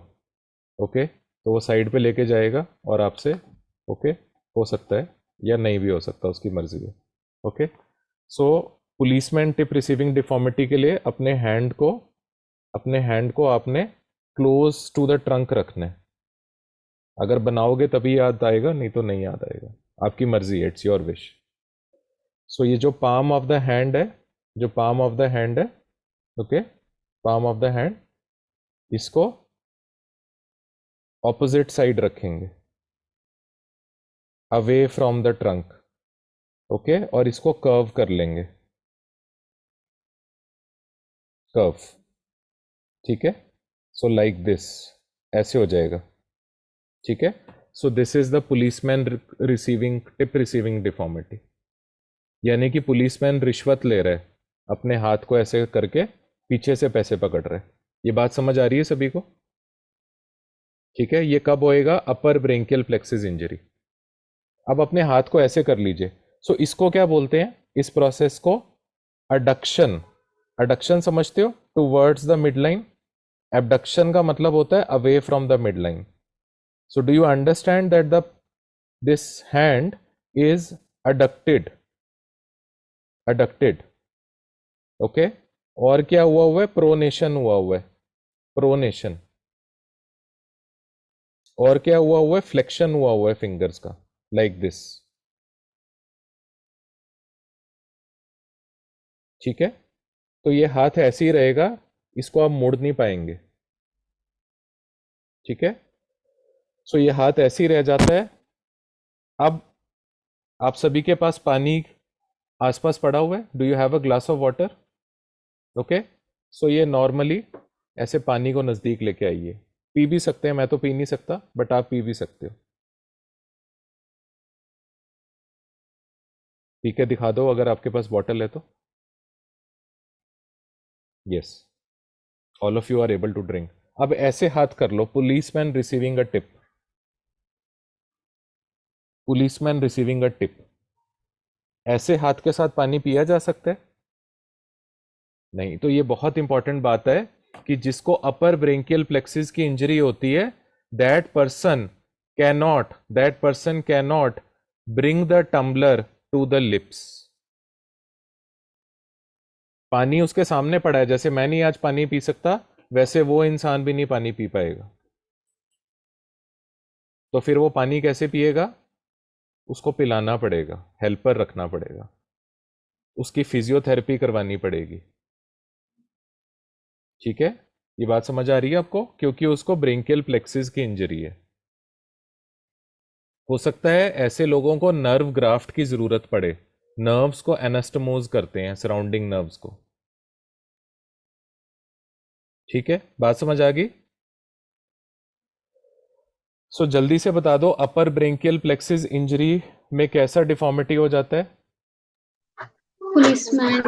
Okay, तो वो side पे लेके जाएगा और आपसे ओके हो सकता है या नहीं भी हो सकता, उसकी मर्जी है। ओके, सो पुलिसमैन टिप रिसीविंग डिफॉर्मिटी के लिए अपने हैंड को आपने क्लोज टू द ट्रंक रखना है। अगर बनाओगे तभी याद आएगा, नहीं तो नहीं याद आएगा, आपकी मर्जी है, इट्स योर विश। सो ये जो पाम ऑफ द हैंड है, okay, palm of the hand, इसको ऑपोजिट साइड रखेंगे, away from the trunk. Okay, और इसको कर्व कर लेंगे, कर्व, ठीक है। सो लाइक दिस, ऐसे हो जाएगा, ठीक है। So this is the policeman receiving tip receiving deformity, यानी कि पुलिसमैन रिश्वत ले रहा है, अपने हाथ को ऐसे करके पीछे से पैसे पकड़ रहे हैं। ये बात समझ आ रही है सभी को? ठीक है, ये कब होएगा? अपर ब्रेंकियल प्लेक्सिस इंजरी। अब अपने हाथ को ऐसे कर लीजिए। सो इसको क्या बोलते हैं, इस प्रोसेस को? अडक्शन। अडक्शन समझते हो? Towards the mid line. Abduction का मतलब होता है away from the mid line. So do you understand that this hand is adducted, okay. और क्या हुआ है? प्रोनेशन हुआ है, प्रोनेशन। और क्या हुआ है? फ्लेक्शन हुआ है फिंगर्स का, लाइक दिस, ठीक है। तो ये हाथ ऐसे ही रहेगा, इसको आप मोड़ नहीं पाएंगे, ठीक है। सो ये हाथ ऐसे ही रह जाता है। अब आप सभी के पास पानी आसपास पड़ा हुआ है, do you have a glass of water? Okay, so ये नॉर्मली ऐसे पानी को नज़दीक लेके आइए। पी भी सकते हैं, मैं तो पी नहीं सकता, बट आप पी भी सकते हो। पी के दिखा दो अगर आपके पास बॉटल है तो। Yes, all of you are able to drink. अब ऐसे हाथ कर लो, policeman receiving a tip, policeman receiving a tip. ऐसे हाथ के साथ पानी पिया जा सकता है? नहीं। तो ये बहुत इंपॉर्टेंट बात है कि जिसको अपर ब्रेंकियल प्लेक्सिस की इंजरी होती है, that person cannot bring the tumbler to the lips. पानी उसके सामने पड़ा है, जैसे मैं नहीं आज पानी पी सकता, वैसे वो इंसान भी नहीं पानी पी पाएगा। तो फिर वो पानी कैसे पिएगा? उसको पिलाना पड़ेगा, हेल्पर रखना पड़ेगा, उसकी फिजियोथेरेपी करवानी पड़ेगी, ठीक है। ये बात समझ आ रही है आपको? क्योंकि उसको ब्रेंकियल प्लेक्सिस की इंजरी है। हो सकता है ऐसे लोगों को नर्व ग्राफ्ट की जरूरत पड़े, नर्व्स को एनास्टमोज करते हैं, सराउंडिंग नर्व्स को, ठीक है। बात समझ आ गई? सो जल्दी से बता दो, अपर ब्रेंकियल प्लेक्सिस इंजरी में कैसा डिफॉर्मिटी हो जाता है? Policeman.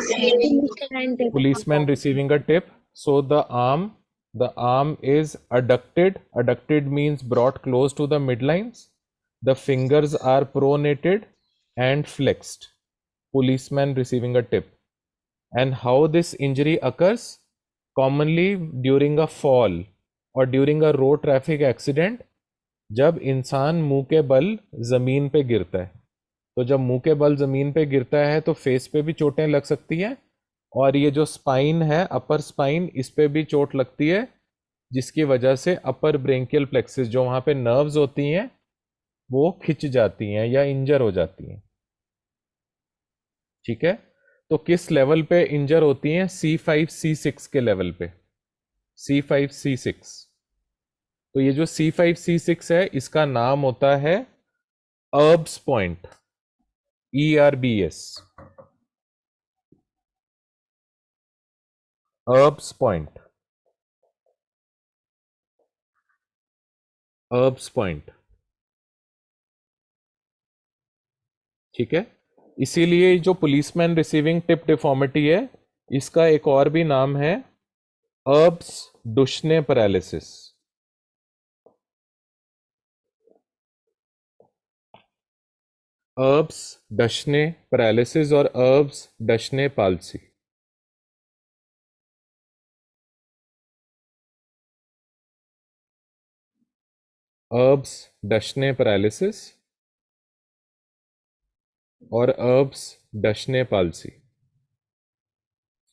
Policeman receiving a tip. So the arm is adducted. Adducted means brought close to the midlines. The fingers are pronated and flexed. Policeman receiving a tip. And how this injury occurs? Commonly during a fall or during a road traffic accident, जब इंसान मुंह के बल जमीन पे गिरता है। तो जब मुंह के बल जमीन पे गिरता है तो फेस पे भी चोटें लग सकती हैं, और ये जो स्पाइन है, अपर स्पाइन, इस पे भी चोट लगती है, जिसकी वजह से अपर ब्रेंकियल प्लेक्सिस, जो वहां पे नर्व्स होती हैं, वो खिंच जाती हैं या इंजर हो जाती हैं, ठीक है। तो किस लेवल पे इंजर होती हैं? C5 C6 के लेवल पे, C5 C6। तो ये जो C5 C6 है, इसका नाम होता है अर्ब्स पॉइंट, ERBS, अर्ब्स पॉइंट, अर्ब्स पॉइंट, ठीक है। इसीलिए जो पुलिसमैन रिसीविंग टिप डिफॉर्मिटी है, इसका एक और भी नाम है अर्ब्स डुश्ने पैरालिसिस। अर्ब्स डशने पैरालिसिस और अर्ब्स डशने पाल्सी। अर्ब्स डशने पैरालिसिस और Erb's डशने पाल्सी।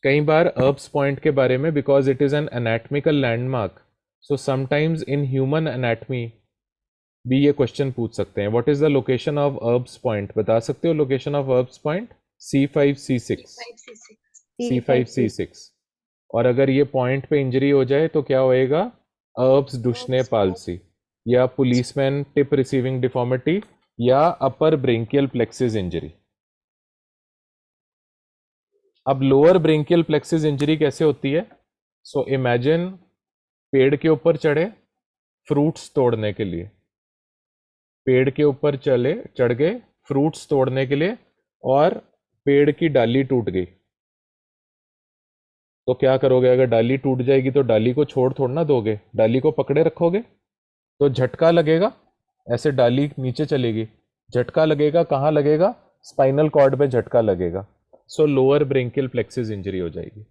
कई बार Erb's पॉइंट के बारे में, because it is an anatomical landmark, so sometimes in human anatomy भी ये क्वेश्चन पूछ सकते हैं। What is the location of Erb's point? बता सकते हो location of Erb's point? C5 C6 C5 C6। और अगर ये पॉइंट पे इंजरी हो जाए तो क्या होएगा? Erb's डुशने पाल्सी, या पुलिसमैन टिप रिसीविंग डिफॉर्मिटी, या अपर ब्रेंकियल प्लेक्सिस इंजरी। अब लोअर ब्रेंकियल प्लेक्सिस इंजरी कैसे होती है? सो इमेजिन पेड़ के ऊपर चढ़े फ्रूट्स तोड़ने के लिए, पेड़ के ऊपर चढ़ गए फ्रूट्स तोड़ने के लिए, और पेड़ की डाली टूट गई, तो क्या करोगे? अगर डाली टूट जाएगी तो डाली को छोड़ थोड़ ना दोगे, डाली को पकड़े रखोगे, तो झटका लगेगा, ऐसे डाली नीचे चलेगी, झटका लगेगा, कहाँ लगेगा? स्पाइनल कॉर्ड में झटका लगेगा, सो लोअर ब्रेंकियल प्लेक्सिस इंजरी हो जाएगी।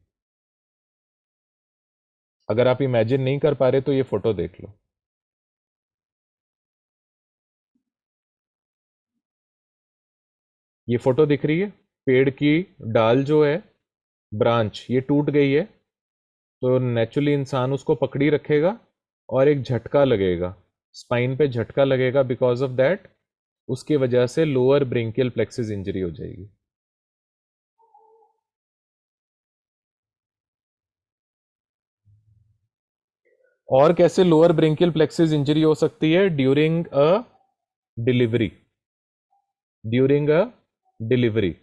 अगर आप इमेजिन नहीं कर पा रहे तो ये फोटो देख लो। ये फोटो दिख रही है, पेड़ की डाल जो है, ब्रांच, ये टूट गई है, तो नेचुरली इंसान उसको पकड़ी रखेगा और एक झटका लगेगा, स्पाइन पे झटका लगेगा, बिकॉज ऑफ दैट उसकी वजह से लोअर ब्रेंकियल प्लेक्सिस इंजरी हो जाएगी। और कैसे लोअर ब्रेंकियल प्लेक्सिस इंजरी हो सकती है? During a delivery, during a delivery,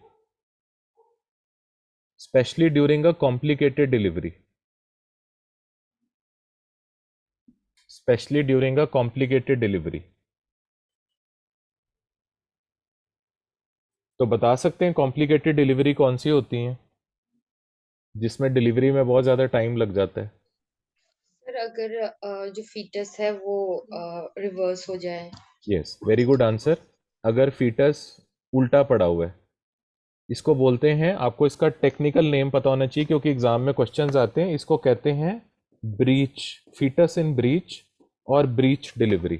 specially during a complicated delivery, specially during a complicated delivery. तो बता सकते हैं कॉम्प्लिकेटेड डिलीवरी कौन सी होती हैं जिसमें डिलीवरी में बहुत ज़्यादा टाइम लग जाता है? सर अगर जो फीटस है वो रिवर्स हो जाए। Yes, very good answer. अगर फीटस उल्टा पड़ा हुआ है, इसको बोलते हैं, आपको इसका टेक्निकल नेम पता होना चाहिए क्योंकि एग्जाम में क्वेश्चंस आते हैं, इसको कहते हैं ब्रीच, फीटस इन ब्रीच और ब्रीच डिलीवरी।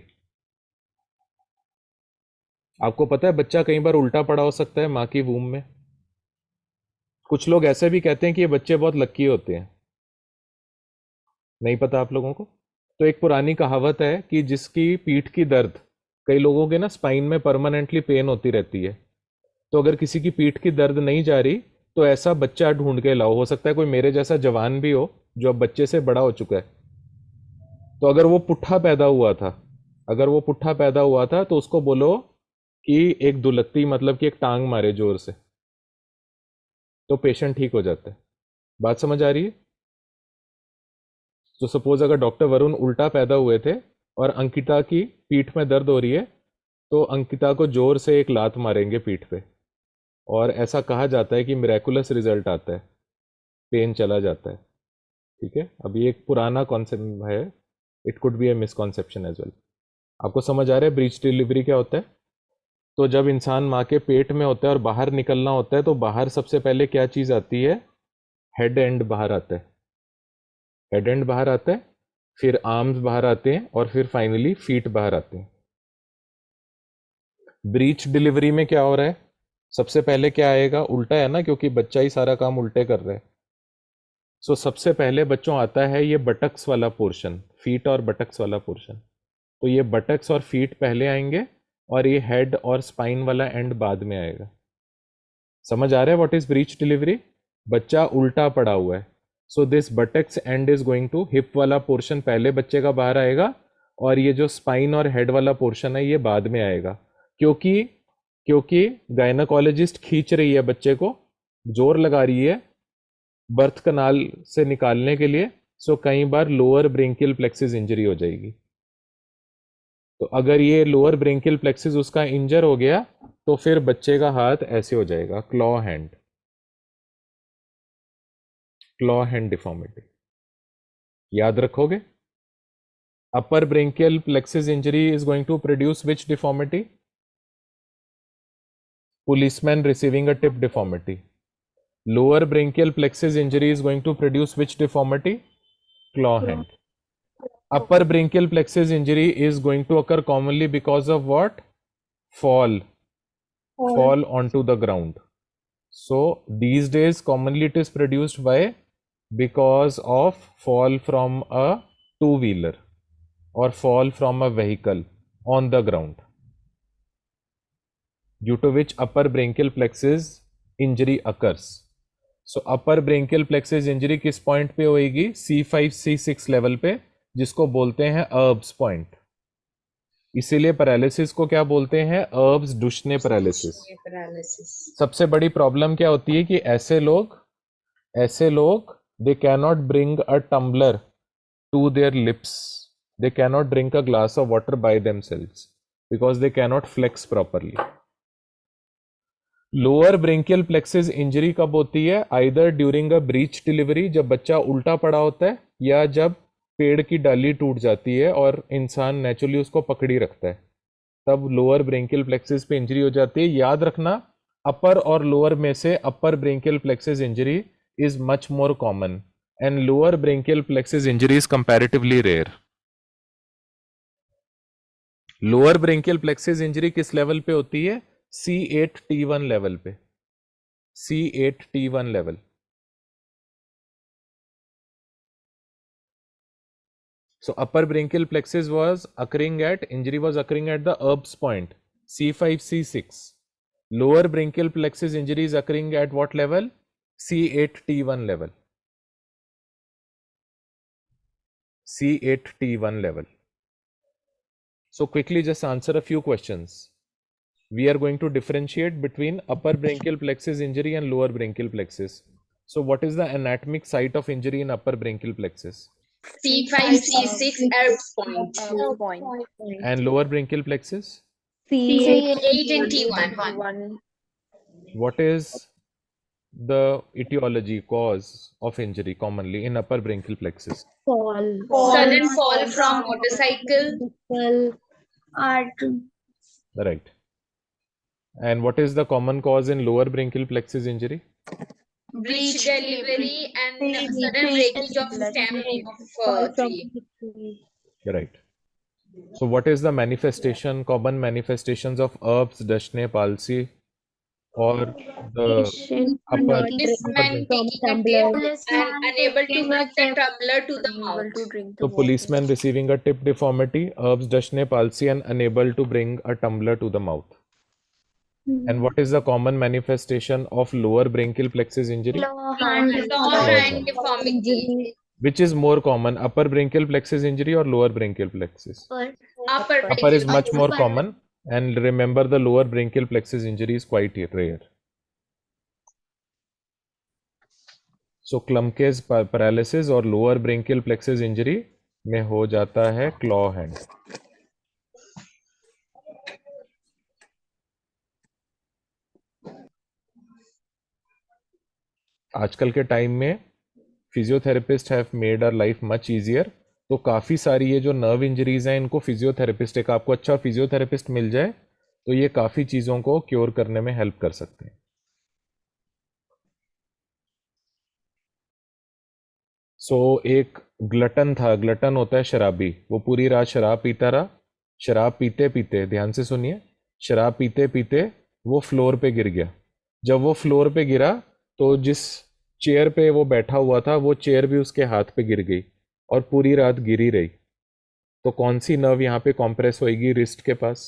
आपको पता है बच्चा कई बार उल्टा पड़ा हो सकता है माँ की वूम में। कुछ लोग ऐसे भी कहते हैं कि ये बच्चे बहुत लक्की होते हैं, नहीं पता आप लोगों को? तो एक पुरानी कहावत है कि जिसकी पीठ की दर्द, कई लोगों के ना स्पाइन में परमानेंटली पेन होती रहती है, तो अगर किसी की पीठ की दर्द नहीं जा रही तो ऐसा बच्चा ढूंढ के लाओ। हो सकता है कोई मेरे जैसा जवान भी हो जो अब बच्चे से बड़ा हो चुका है, तो अगर वो पुट्ठा पैदा हुआ था, अगर वो पुट्ठा पैदा हुआ था तो उसको बोलो कि एक दुलत्ती, मतलब कि एक टांग मारे जोर से, तो पेशेंट ठीक हो जाता है। बात समझ आ रही है? तो सपोज अगर डॉक्टर वरुण उल्टा पैदा हुए थे और अंकिता की पीठ में दर्द हो रही है, तो अंकिता को जोर से एक लात मारेंगे पीठ पे, और ऐसा कहा जाता है कि मिरेकुलस रिजल्ट आता है, पेन चला जाता है। ठीक है, अब ये एक पुराना कॉन्सेप्ट है, it could be a misconception as well. आपको समझ आ रहा है ब्रीच डिलीवरी क्या होता है? तो जब इंसान माँ के पेट में होता है और बाहर निकलना होता है, तो बाहर सबसे पहले क्या चीज़ आती है? हेड एंड बाहर आता है, हेड एंड बाहर आता है, फिर आर्म्स बाहर आते हैं, और फिर फाइनली फीट बाहर आते हैं। ब्रीच डिलीवरी में क्या हो रहा है? सबसे पहले क्या आएगा? उल्टा है ना, क्योंकि बच्चा ही सारा काम उल्टे कर रहा है। सो सबसे पहले बच्चों आता है ये बटक्स वाला पोर्शन, फीट और बटक्स वाला पोर्शन। तो ये बटक्स और फीट पहले आएंगे और ये हेड और स्पाइन वाला एंड बाद में आएगा। समझ आ रहा है व्हाट इज ब्रीच डिलीवरी? बच्चा उल्टा पड़ा हुआ है, so this buttocks end is going to, hip वाला पोर्शन पहले बच्चे का बाहर आएगा और ये जो स्पाइन और हेड वाला पोर्शन है ये बाद में आएगा, क्योंकि क्योंकि गायनाकोलॉजिस्ट खींच रही है बच्चे को, जोर लगा रही है बर्थ कनाल से निकालने के लिए। सो कई बार लोअर ब्रेंकियल प्लेक्सिस इंजरी हो जाएगी। तो अगर ये लोअर ब्रेंकियल प्लेक्सिस उसका इंजर हो गया तो फिर बच्चे का हाथ ऐसे हो जाएगा, claw hand, claw hand deformity. याद रखोगे? Upper brachial plexus injury is going to produce which deformity? Policeman receiving a tip deformity. Lower brachial plexus injury is going to produce which deformity? Claw hand. Upper brachial plexus injury is going to occur commonly because of what? Fall. fall onto the ground. So these days commonly it is produced by because of fall from a two-wheeler or fall from a vehicle on the ground, due to which upper brachial plexus injury occurs. So upper brachial plexus injury किस point पे होएगी? C5 C6 level पे, जिसको बोलते हैं Erb's point. इसीलिए paralysis को क्या बोलते हैं? Erb's Duchenne paralysis. paralysis. सबसे बड़ी प्रॉब्लम क्या होती है कि ऐसे लोग they cannot bring a tumbler to their lips. They cannot drink a glass of water by themselves because they cannot flex properly. Lower brachial plexus injury कब होती है? Either during a breach delivery, जब बच्चा उल्टा पड़ा होता है, या जब पेड़ की डाली टूट जाती है और इंसान नेचुरली उसको पकड़ी रखता है, तब लोअर ब्रेंकियल प्लेक्सिस पे इंजरी हो जाती है. याद रखना, अपर और लोअर में से upper brachial plexus injury is much more common and lower brachial plexus injury is comparatively rare. Lower brachial plexus injury किस लेवल पे होती है? C8T1 लेवल पे. C8T1 level. So upper brachial plexus injury was occurring at the Erb's point, C5 C6. Lower brachial plexus injury is occurring at what level? C8T1 level. C8T1 level. So quickly just answer a few questions. We are going to differentiate between upper brachial plexus injury and lower brachial plexus. So what is the anatomic site of injury in upper brachial plexus? C5, C6, Erb's point. And lower brachial plexus? C8 and T1. What is the etiology, cause of injury commonly in upper brachial plexus? Sudden fall from motorcycle. Right. And what is the common cause in lower brachial plexus injury? Breech delivery and sudden breakage of stem of tree. Right. So what is the manifestation, common manifestations of Erb's Duchenne palsy or the upper Policeman taking a tip and unable to move the tumbler to the mouth. So policeman receiving a tip deformity, Erb's Duchenne palsy, and unable to bring a tumbler to the mouth. And what is the common manifestation of lower brachial plexus injury? Long hand deformity. Which is more common, upper brachial plexus injury or lower brachial plexus? Upper is much more common, and remember the lower brachial plexus injury is quite rare. So Klumpke's paralysis और lower brachial plexus injury में हो जाता है claw hand. आजकल के time में physiotherapist have made our life much easier. तो काफ़ी सारी ये जो नर्व इंजरीज हैं, इनको फिजियोथेरेपिस्ट, एक आपको अच्छा फिजियोथेरेपिस्ट मिल जाए तो ये काफ़ी चीज़ों को क्योर करने में हेल्प कर सकते हैं. सो एक ग्लटन था, ग्लटन होता है शराबी, वो पूरी रात शराब पीता रहा. शराब पीते पीते, ध्यान से सुनिए, शराब पीते पीते वो फ्लोर पे गिर गया. जब वो फ्लोर पे गिरा तो जिस चेयर पे वो बैठा हुआ था वो चेयर भी उसके हाथ पे गिर गई और पूरी रात गिरी रही. तो कौन सी नर्व यहाँ पे कॉम्प्रेस होएगी रिस्ट के पास?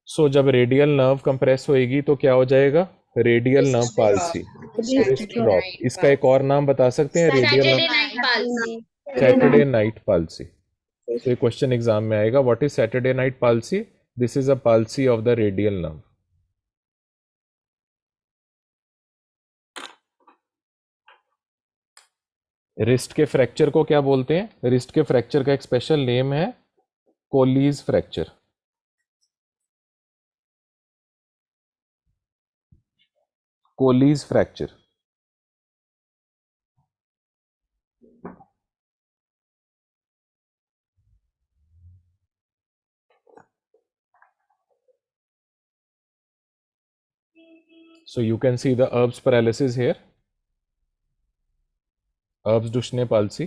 सो जब रेडियल नर्व कंप्रेस होएगी तो क्या हो जाएगा? Radial nerve palsy, wrist drop. इसका एक और नाम बता सकते हैं? Radial nerve, Saturday night palsy. तो ये क्वेश्चन एग्जाम में आएगा, what is Saturday night palsy? This is a palsy of the radial nerve. Wrist के फ्रैक्चर को क्या बोलते हैं? रिस्ट के फ्रैक्चर का एक स्पेशल नेम है Colles fracture. Colles fracture. So you can see the Erb's paralysis here. Erb's Duchenne palsy.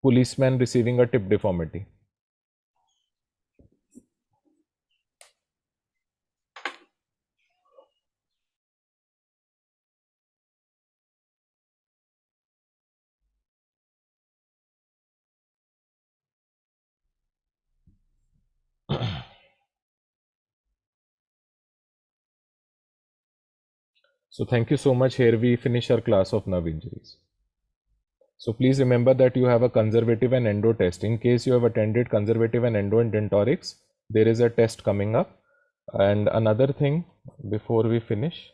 Policeman receiving a tip deformity. So thank you so much. Here we finish our class of nerve injuries. So please remember that you have a conservative and endo test. In case you have attended conservative and endo and dentorics, there is a test coming up. And another thing before we finish,